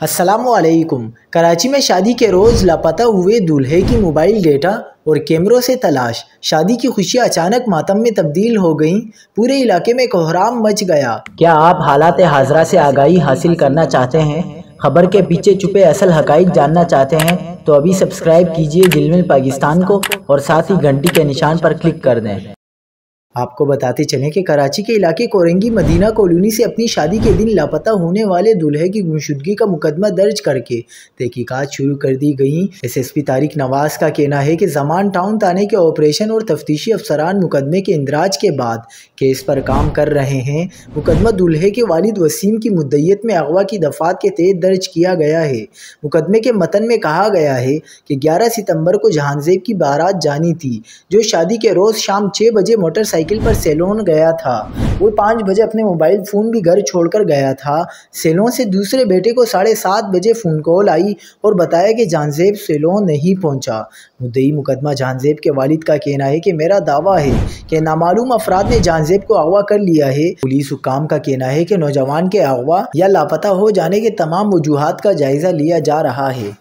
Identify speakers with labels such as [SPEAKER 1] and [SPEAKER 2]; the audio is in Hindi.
[SPEAKER 1] अस्सलामुअलैकुम। कराची में शादी के रोज़ लापता हुए दूल्हे की मोबाइल डेटा और कैमरों से तलाश। शादी की खुशियां अचानक मातम में तब्दील हो गईं। पूरे इलाके में कोहराम मच गया।
[SPEAKER 2] क्या आप हालात हाज़रा से आगाही हासिल करना चाहते हैं? खबर के पीछे छुपे असल हक़ाइक़ जानना चाहते हैं? तो अभी सब्सक्राइब कीजिए ज़िलमिल पाकिस्तान को और साथ ही घंटी के निशान पर क्लिक कर दें।
[SPEAKER 1] आपको बताते चलें कि कराची के इलाके कोरंगी मदीना कॉलोनी से अपनी शादी के दिन लापता होने वाले दूल्हे की गुमशुदगी का मुकदमा दर्ज करके तहकीकात शुरू कर दी गई। एसएसपी तारिक नवाज का कहना है कि जमान टाउन थाने के ऑपरेशन और तफ्तीशी अफसरान मुकदमे के इंदराज के बाद केस पर काम कर रहे हैं। मुकदमा दूल्हे के वालिद वसीम की मुद्दईयत में अगवा की दफात के तहत दर्ज किया गया है। मुकदमे के मतन में कहा गया है कि 11 सितंबर को जहांजेब की बारात जानी थी, जो शादी के रोज़ शाम 6 बजे मोटरसाइकिल पर सैलून गया था। वो 5 बजे अपने मोबाइल फ़ोन भी घर छोड़कर गया था। सैलून से दूसरे बेटे को 7:30 बजे फ़ोन कॉल आई और बताया कि जहांजेब सैलून नहीं पहुंचा। मुद्दई मुकदमा जहांजेब के वालिद का कहना है कि मेरा दावा है कि नामालूम अफराद ने जहांजेब को अगवा कर लिया है। पुलिस हुक्काम का कहना है कि नौजवान के अगवा या लापता हो जाने के तमाम वजूहात का जायज़ा लिया जा रहा है।